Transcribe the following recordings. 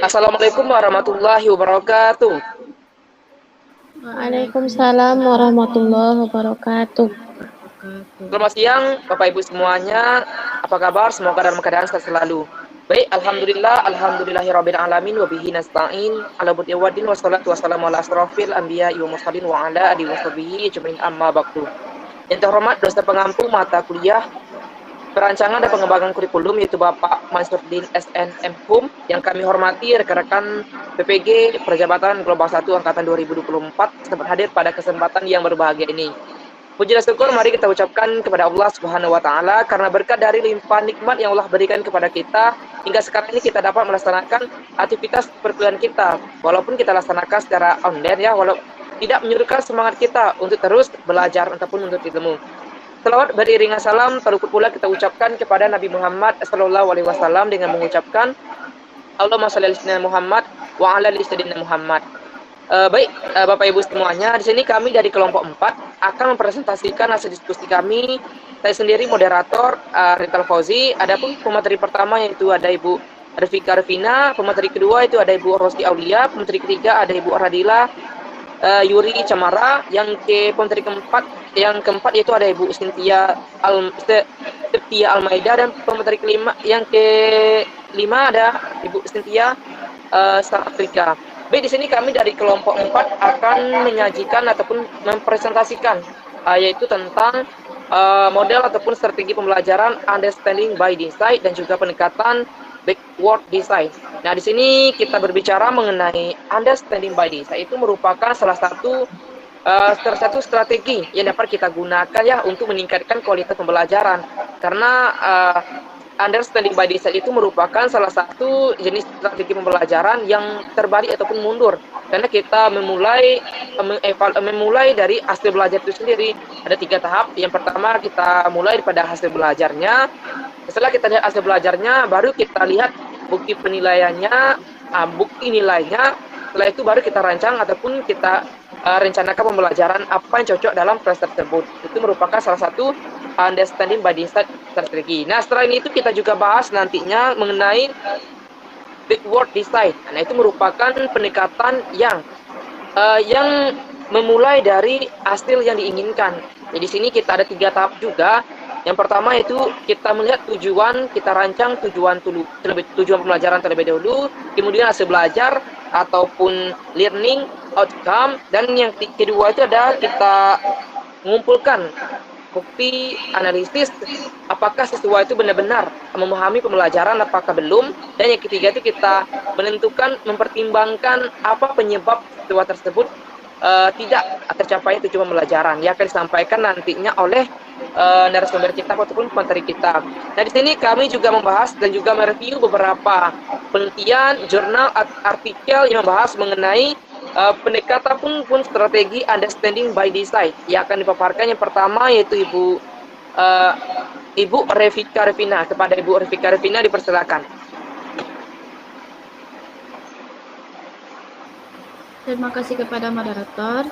Assalamualaikum warahmatullahi wabarakatuh. Waalaikumsalam warahmatullahi wabarakatuh. Selamat siang, Bapak Ibu semuanya. Apa kabar? Semoga dalam keadaan sehat selalu. Baik, alhamdulillahirabbil alamin wa bihi nasta'in. Ala buddi wadin wassalatu wassalamu ala asrofil anbiya'i wa mursalin wa ala alihi washabihi ajmain amma ba'du. Yang terhormat dosen pengampu mata kuliah perancangan dan pengembangan kurikulum yaitu Bapak Mansuruddin SNM Hum, yang kami hormati rekan-rekan PPG Perjabatan Global 1 Angkatan 2024 sempat hadir pada kesempatan yang berbahagia ini. Puji dan syukur mari kita ucapkan kepada Allah Subhanahu wa taala karena berkat dari limpahan nikmat yang Allah berikan kepada kita hingga sekarang ini kita dapat melaksanakan aktivitas perkuliahan kita. Walaupun kita laksanakan secara online ya, walau tidak menyurutkan semangat kita untuk terus belajar ataupun untuk ilmu. Selawat beriringan salam terluput pula kita ucapkan kepada Nabi Muhammad SAW dengan mengucapkan Allahumma shalli ala sayyidina Muhammad wa ala ali sayyidina Muhammad. Baik, Bapak Ibu semuanya, di sini kami dari kelompok 4 akan mempresentasikan hasil diskusi kami. Saya sendiri moderator Rital Fauzi, adapun pemateri pertama yaitu ada Ibu Rifika Revina, pemateri kedua itu ada Ibu Rosdi Aulia, pemateri ketiga ada Ibu Radila Yuri Camara, pemateri keempat yaitu ada Ibu Cynthia Almaida, dan pemateri yang kelima ada Ibu Cynthia South Africa. Baik, di sini kami dari kelompok 4 akan menyajikan ataupun mempresentasikan yaitu tentang model ataupun strategi pembelajaran understanding by design dan juga pendekatan backward design. Nah, di sini kita berbicara mengenai understanding by design, itu merupakan salah satu strategi yang dapat kita gunakan ya untuk meningkatkan kualitas pembelajaran. Karena understanding by design itu merupakan salah satu jenis strategi pembelajaran yang terbalik ataupun mundur, karena kita memulai dari hasil belajar itu sendiri. Ada 3 tahap. Yang pertama kita mulai daripada hasil belajarnya. Setelah kita lihat hasil belajarnya, baru kita lihat bukti penilaiannya, bukti nilainya. Setelah itu baru kita rancang ataupun kita rencanakan pembelajaran apa yang cocok dalam kelas tersebut. Itu merupakan salah satu understanding by design strategi. Nah, setelah itu kita juga bahas nantinya mengenai backward design. Nah, itu merupakan pendekatan yang memulai dari hasil yang diinginkan. Jadi di sini kita ada 3 tahap juga. Yang pertama itu kita melihat tujuan, kita rancang tujuan pembelajaran terlebih dahulu, kemudian hasil belajar ataupun learning outcome, dan yang kedua itu ada kita mengumpulkan bukti analisis apakah siswa itu benar-benar memahami pembelajaran apakah belum, dan yang ketiga itu kita menentukan mempertimbangkan apa penyebab siswa tersebut tidak tercapai tujuan pembelajaran yang akan disampaikan nantinya oleh narasumber kita ataupun materi kita. Nah, di sini kami juga membahas dan juga mereview beberapa penelitian, jurnal, artikel yang membahas mengenai pendekatan pun strategi understanding by design yang akan dipaparkan. Yang pertama yaitu Ibu Revika Revina. Kepada Ibu Revika Revina dipersilakan. Terima kasih kepada moderator.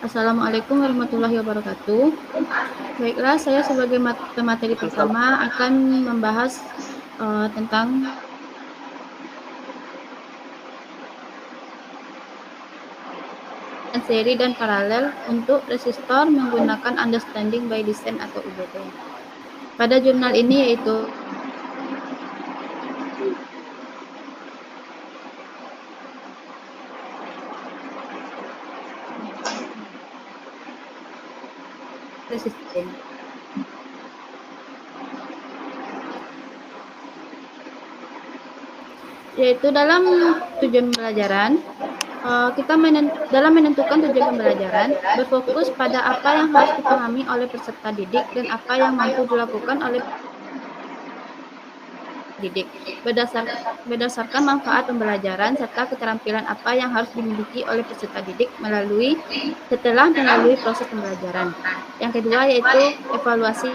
Assalamualaikum warahmatullahi wabarakatuh. Baiklah, saya sebagai materi pertama akan membahas tentang seri dan paralel untuk resistor menggunakan understanding by design atau UBD. Pada jurnal ini yaitu resisten. Yaitu dalam tujuan pembelajaran, dalam menentukan tujuan pembelajaran berfokus pada apa yang harus dipahami oleh peserta didik dan apa yang mampu dilakukan oleh didik berdasarkan manfaat pembelajaran serta keterampilan apa yang harus dimiliki oleh peserta didik setelah melalui proses pembelajaran. Yang kedua yaitu evaluasi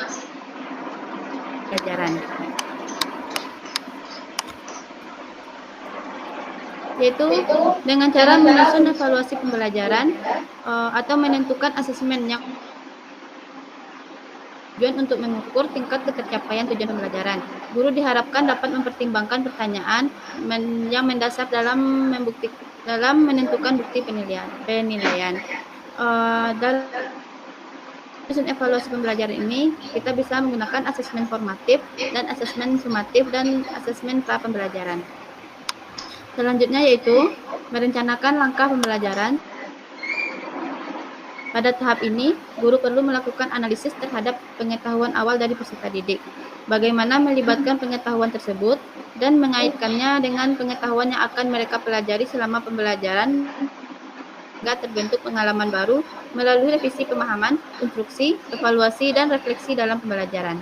pembelajaran, yaitu dengan cara menyusun evaluasi pembelajaran atau menentukan asesmen yang tujuan untuk mengukur tingkat tercapaian tujuan pembelajaran. Guru diharapkan dapat mempertimbangkan pertanyaan yang mendasar dalam menentukan bukti penilaian. Dalam menyusun evaluasi pembelajaran ini, kita bisa menggunakan asesmen formatif dan asesmen sumatif dan asesmen pra pembelajaran. Selanjutnya yaitu merencanakan langkah pembelajaran. Pada tahap ini, guru perlu melakukan analisis terhadap pengetahuan awal dari peserta didik. Bagaimana melibatkan pengetahuan tersebut dan mengaitkannya dengan pengetahuan yang akan mereka pelajari selama pembelajaran hingga terbentuk pengalaman baru melalui revisi pemahaman, instruksi, evaluasi, dan refleksi dalam pembelajaran.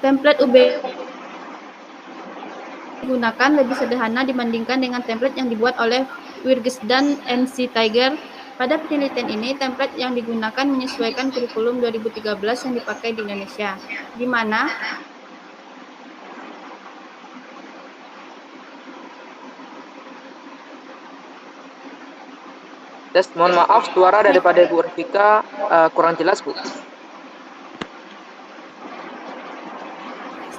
Template UB digunakan lebih sederhana dibandingkan dengan template yang dibuat oleh Wirges dan NC Tiger. Pada penelitian ini, template yang digunakan menyesuaikan kurikulum 2013 yang dipakai di Indonesia, di mana Mohon maaf, suara daripada Bu Rafika kurang jelas, Bu.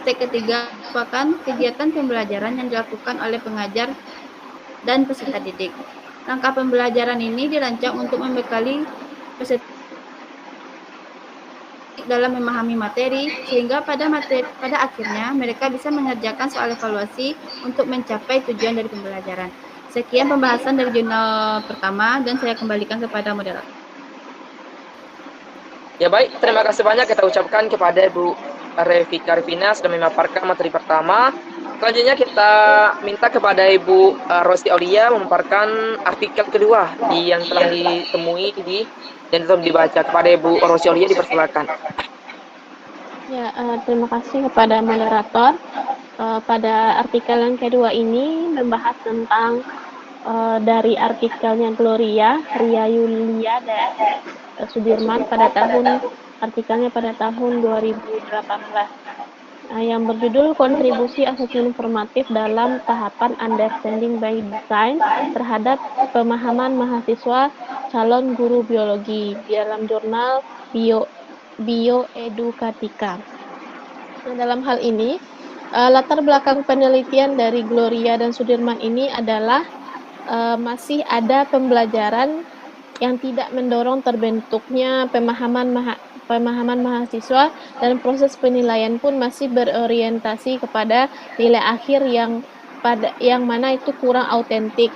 step ketiga merupakan kegiatan pembelajaran yang dilakukan oleh pengajar dan peserta didik. Langkah pembelajaran ini dirancang untuk membekali peserta dalam memahami materi, sehingga pada akhirnya mereka bisa mengerjakan soal evaluasi untuk mencapai tujuan dari pembelajaran. Sekian pembahasan dari jurnal pertama dan saya kembalikan kepada moderator. Ya baik, terima kasih banyak kita ucapkan kepada Bu Rafika Arifina sudah memaparkan materi pertama. Selanjutnya kita minta kepada Ibu Rosti Aulia memaparkan artikel kedua yang telah ditemui dan telah dibaca. Kepada Ibu Rosti Aulia dipersilakan. Ya, terima kasih kepada moderator. Pada artikel yang kedua ini membahas tentang dari artikelnya Gloria Ria Yulia dan Sudirman artikelnya pada tahun 2018 yang berjudul kontribusi asesmen formatif dalam tahapan understanding by design terhadap pemahaman mahasiswa calon guru biologi di dalam jurnal Bioedukatika. Nah, dalam hal ini latar belakang penelitian dari Gloria dan Sudirman ini adalah masih ada pembelajaran yang tidak mendorong terbentuknya pemahaman mahasiswa dan proses penilaian pun masih berorientasi kepada nilai akhir yang mana itu kurang autentik.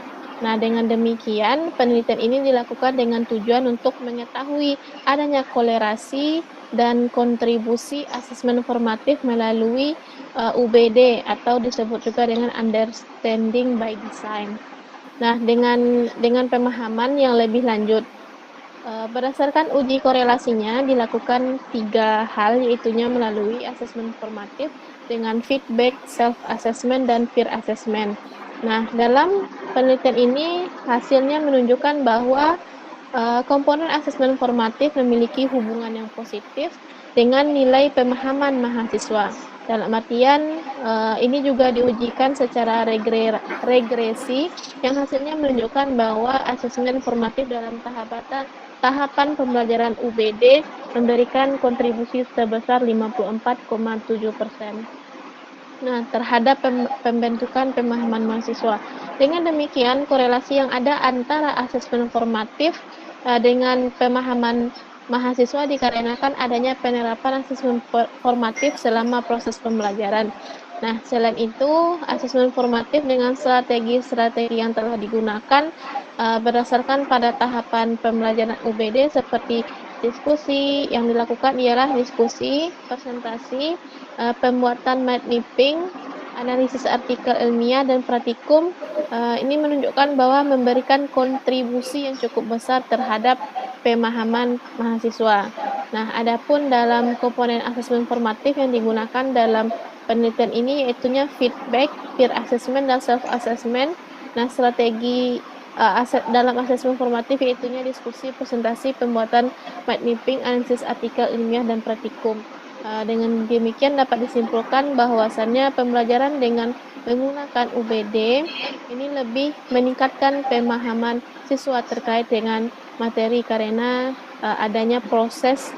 Nah, dengan demikian penelitian ini dilakukan dengan tujuan untuk mengetahui adanya kolerasi dan kontribusi asesmen formatif melalui UBD atau disebut juga dengan understanding by design. Nah, dengan pemahaman yang lebih lanjut, berdasarkan uji korelasinya dilakukan 3 hal, yaitunya melalui asesmen formatif dengan feedback, self-assessment, dan peer assessment. Nah, dalam penelitian ini hasilnya menunjukkan bahwa komponen asesmen formatif memiliki hubungan yang positif dengan nilai pemahaman mahasiswa. Dalam artian ini juga diujikan secara regresi yang hasilnya menunjukkan bahwa asesmen formatif dalam tahapan pembelajaran UBD memberikan kontribusi sebesar 54,7%. Nah, terhadap pembentukan pemahaman mahasiswa. Dengan demikian, korelasi yang ada antara asesmen formatif dengan pemahaman mahasiswa dikarenakan adanya penerapan asesmen formatif selama proses pembelajaran. Nah, selain itu, asesmen formatif dengan strategi-strategi yang telah digunakan berdasarkan pada tahapan pembelajaran UBD seperti diskusi yang dilakukan ialah diskusi, presentasi, pembuatan mind mapping, analisis artikel ilmiah, dan praktikum. Ini menunjukkan bahwa memberikan kontribusi yang cukup besar terhadap pemahaman mahasiswa. Nah, adapun dalam komponen asesmen formatif yang digunakan dalam penelitian ini yaitunya feedback, peer assessment, dan self-assessment. Nah, strategi dalam asesmen formatif yaitunya diskusi, presentasi, pembuatan mind mapping, analisis artikel ilmiah, dan praktikum. Dengan demikian dapat disimpulkan bahwasannya pembelajaran dengan menggunakan UBD ini lebih meningkatkan pemahaman siswa terkait dengan materi karena adanya proses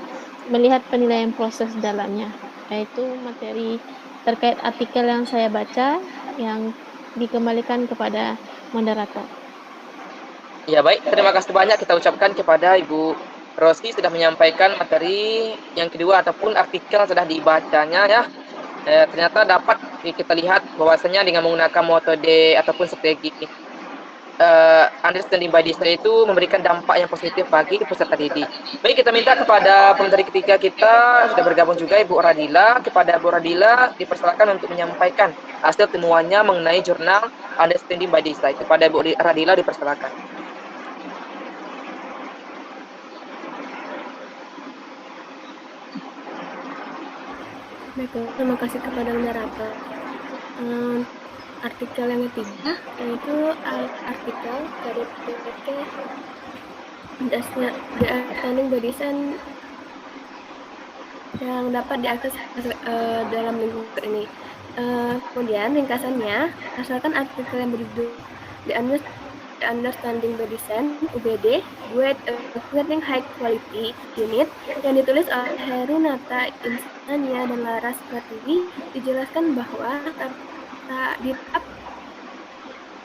melihat penilaian proses dalamnya, yaitu materi terkait artikel yang saya baca yang dikembalikan kepada moderator. Ya baik, terima kasih banyak kita ucapkan kepada Ibu Rosi sudah menyampaikan materi yang kedua ataupun artikel yang sudah dibacanya ya. Ternyata dapat kita lihat bahwasanya dengan menggunakan metode ataupun strategi understanding by design itu memberikan dampak yang positif bagi peserta didik. Baik, kita minta kepada pemateri ketiga kita sudah bergabung juga Ibu Radila. Kepada Bu Radila dipersilakan untuk menyampaikan hasil temuannya mengenai jurnal understanding by design. Kepada Bu Radila dipersilakan. Baiklah, terima kasih kepada moderator. Artikel yang ketiga yaitu artikel dari PPT The Understanding by Design yang dapat diakses dalam lingkup ini. Kemudian ringkasannya, asalkan artikel yang berjudul The Understanding by Design UBD Buat Creating High Quality Unit yang ditulis oleh Herunata Insania dan Laras Pratiwi dijelaskan bahwa di tahap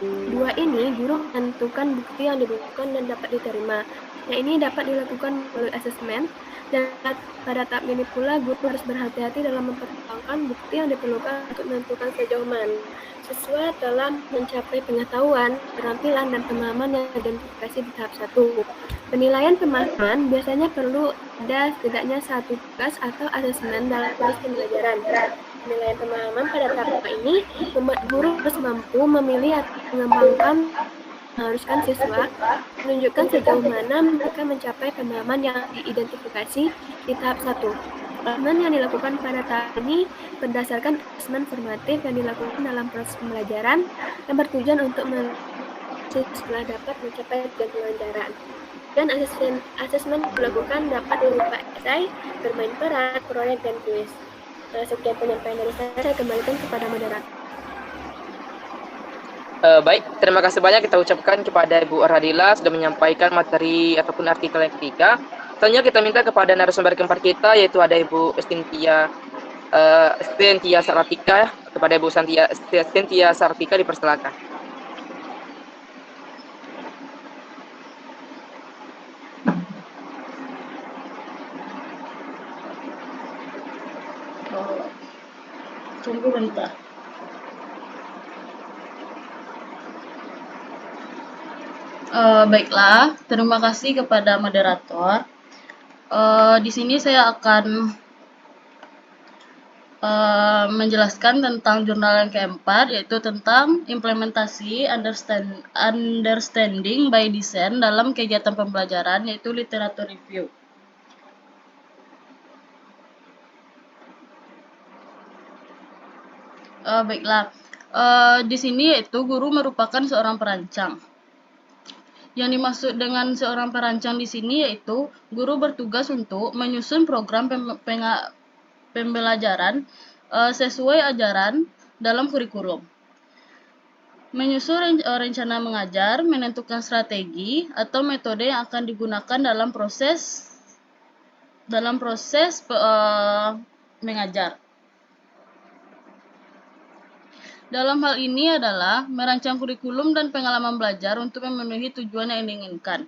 2 ini guru menentukan bukti yang dibutuhkan dan dapat diterima. Yang ini dapat dilakukan melalui asesmen dan pada tahap ini pula guru harus berhati-hati dalam mempertimbangkan bukti yang diperlukan untuk menentukan sejauh mana siswa telah mencapai pengetahuan, keterampilan, dan pemahaman yang identifikasi di tahap 1. Penilaian pemahaman biasanya perlu ada setidaknya satu tugas atau asesmen dalam proses pembelajaran. Penilaian pemahaman pada tahap ini membuat guru harus mampu memilih atau mengembangkan mengharuskan siswa menunjukkan sejauh mana mereka mencapai pemahaman yang diidentifikasi di tahap 1. Asesmen yang dilakukan pada tahap ini berdasarkan asesmen formatif yang dilakukan dalam proses pembelajaran yang bertujuan untuk siswa dapat mencapai tujuan pembelajaran. Dan asesmen dilakukan dapat berupa esai, bermain peran, proyek, dan kuis. Sekian penyampaian dari saya kembalikan kepada moderator. Baik, terima kasih banyak kita ucapkan kepada Ibu Radila sudah menyampaikan materi ataupun artikel yang ketiga. Selanjutnya kita minta kepada narasumber keempat kita yaitu ada Ibu Stentia Sartika ya. Kepada Ibu Stentia Sartika dipersilakan. Tunggu bentar. Baiklah, terima kasih kepada moderator. Di sini saya akan menjelaskan tentang jurnal yang keempat, yaitu tentang implementasi understanding by design dalam kegiatan pembelajaran, yaitu literatur review. Baiklah, di sini yaitu guru merupakan seorang perancang. Yang dimaksud dengan seorang perancang di sini yaitu guru bertugas untuk menyusun program pembelajaran sesuai ajaran dalam kurikulum, menyusun rencana mengajar, menentukan strategi atau metode yang akan digunakan dalam proses mengajar. Dalam hal ini adalah merancang kurikulum dan pengalaman belajar untuk memenuhi tujuan yang diinginkan.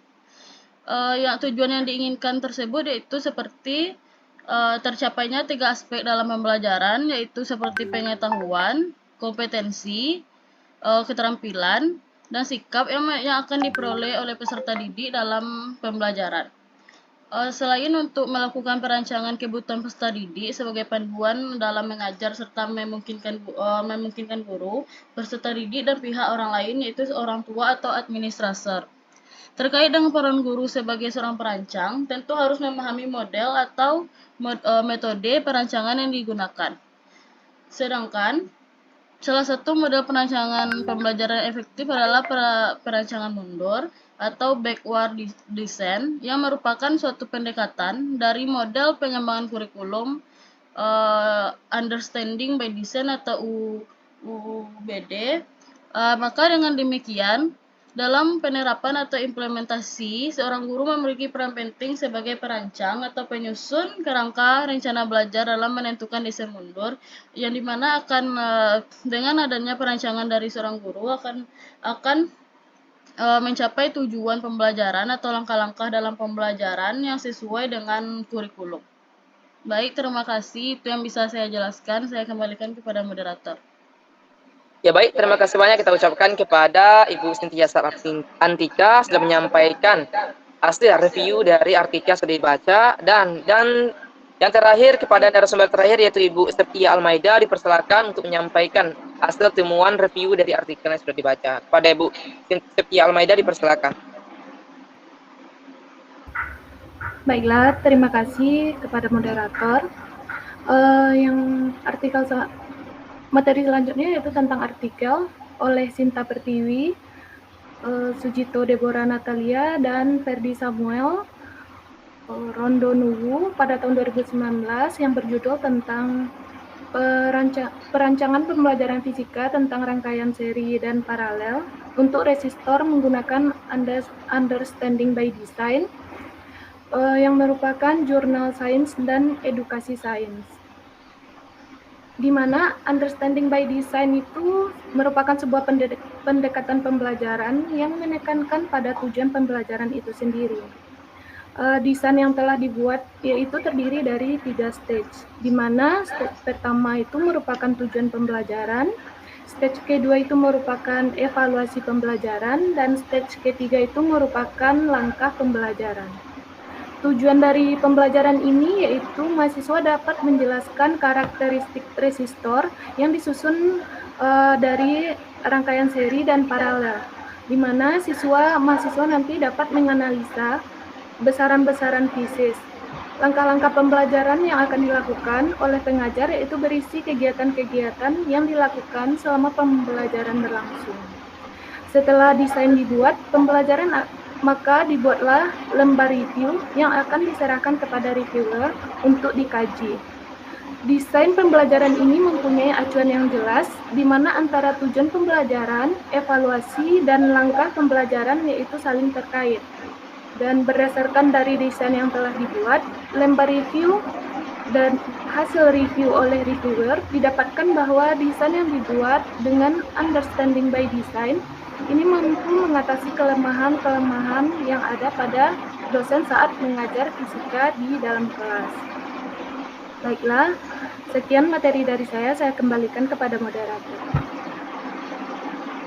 Tujuan yang diinginkan tersebut yaitu seperti tercapainya 3 aspek dalam pembelajaran, yaitu seperti pengetahuan, kompetensi, keterampilan, dan sikap yang akan diperoleh oleh peserta didik dalam pembelajaran. Selain untuk melakukan perancangan kebutuhan peserta didik sebagai panduan dalam mengajar serta memungkinkan guru, peserta didik, dan pihak orang lain yaitu orang tua atau administrator. Terkait dengan peran guru sebagai seorang perancang, tentu harus memahami model atau metode perancangan yang digunakan. Sedangkan salah satu model perancangan pembelajaran efektif adalah perancangan mundur atau backward design, yang merupakan suatu pendekatan dari model pengembangan kurikulum understanding by design atau UBD. Maka dengan demikian Dalam penerapan atau implementasi, seorang guru memiliki peran penting sebagai perancang atau penyusun kerangka rencana belajar dalam menentukan desain mundur, yang dimana dengan adanya perancangan dari seorang guru akan mencapai tujuan pembelajaran atau langkah-langkah dalam pembelajaran yang sesuai dengan kurikulum. Baik, terima kasih. Itu yang bisa saya jelaskan. Saya kembalikan kepada moderator. Ya baik, terima kasih banyak kita ucapkan kepada Ibu Cynthia Antika sudah menyampaikan hasil review dari artikel yang sudah dibaca, dan yang terakhir kepada narasumber terakhir yaitu Ibu Septia Almaida dipersilakan untuk menyampaikan hasil temuan review dari artikel yang sudah dibaca. Kepada Ibu Septia Almaida dipersilakan. Baiklah, terima kasih kepada moderator. Materi selanjutnya yaitu tentang artikel oleh Sinta Pertiwi, Sujito Deborah Natalia, dan Ferdi Samuel Rondo Nuwu pada tahun 2019 yang berjudul tentang perancangan pembelajaran fisika tentang rangkaian seri dan paralel untuk resistor menggunakan Understanding by Design, yang merupakan jurnal sains dan edukasi sains, di mana Understanding by Design itu merupakan sebuah pendekatan pembelajaran yang menekankan pada tujuan pembelajaran itu sendiri. Desain yang telah dibuat yaitu terdiri dari 3 stage, di mana stage pertama itu merupakan tujuan pembelajaran, stage kedua itu merupakan evaluasi pembelajaran, dan stage ketiga itu merupakan langkah pembelajaran. Tujuan dari pembelajaran ini yaitu mahasiswa dapat menjelaskan karakteristik resistor yang disusun dari rangkaian seri dan paralel, di mana mahasiswa nanti dapat menganalisa besaran-besaran fisis. Langkah-langkah pembelajaran yang akan dilakukan oleh pengajar yaitu berisi kegiatan-kegiatan yang dilakukan selama pembelajaran berlangsung. Setelah desain dibuat, maka dibuatlah lembar review yang akan diserahkan kepada reviewer untuk dikaji. Desain pembelajaran ini mempunyai acuan yang jelas, di mana antara tujuan pembelajaran, evaluasi, dan langkah pembelajaran yaitu saling terkait. Dan berdasarkan dari desain yang telah dibuat, lembar review dan hasil review oleh reviewer didapatkan bahwa desain yang dibuat dengan Understanding by Design ini mampu mengatasi kelemahan-kelemahan yang ada pada dosen saat mengajar fisika di dalam kelas. Baiklah, sekian materi dari saya kembalikan kepada moderator.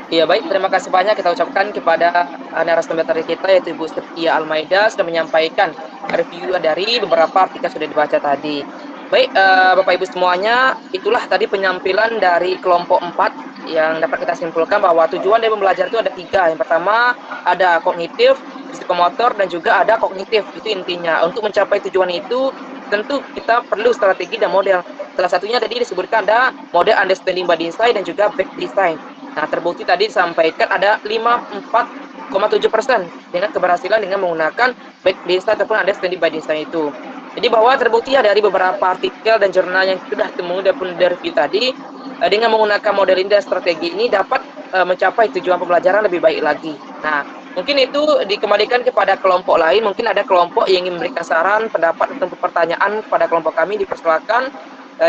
Ya baik, terima kasih banyak kita ucapkan kepada narasumber tadi kita yaitu Ibu Septia Almaida sudah menyampaikan review dari beberapa artikel sudah dibaca tadi. Baik, Bapak Ibu semuanya, itulah tadi penyampaian dari kelompok 4 yang dapat kita simpulkan bahwa tujuan dari belajar itu ada 3. Yang pertama ada kognitif, psikomotor, dan juga ada kognitif. Itu intinya. Untuk mencapai tujuan itu tentu kita perlu strategi dan model. Salah satunya tadi disebutkan ada model Understanding by Design dan juga Back Design. Nah, terbukti tadi disampaikan ada 54,7% dengan keberhasilan dengan menggunakan Back Design ataupun Understanding by Design itu. Jadi bahwa terbukti ya dari beberapa artikel dan jurnal yang sudah temu dan review tadi, dengan menggunakan model ini dan strategi ini dapat mencapai tujuan pembelajaran lebih baik lagi. Nah, mungkin itu dikembalikan kepada kelompok lain. Mungkin ada kelompok yang ingin memberikan saran, pendapat, atau pertanyaan kepada kelompok kami, dipersilakan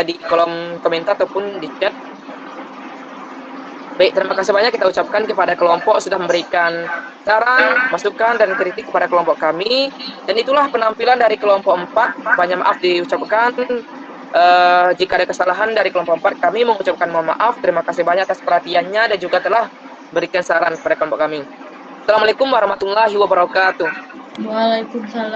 di kolom komentar ataupun di chat. Baik, terima kasih banyak kita ucapkan kepada kelompok sudah memberikan saran, masukan, dan kritik kepada kelompok kami. Dan itulah penampilan dari kelompok 4. Banyak maaf diucapkan. Jika ada kesalahan dari kelompok 4, kami mengucapkan mohon maaf. Terima kasih banyak atas perhatiannya dan juga telah berikan saran kepada kelompok kami. Assalamualaikum warahmatullahi wabarakatuh. Waalaikumsalam.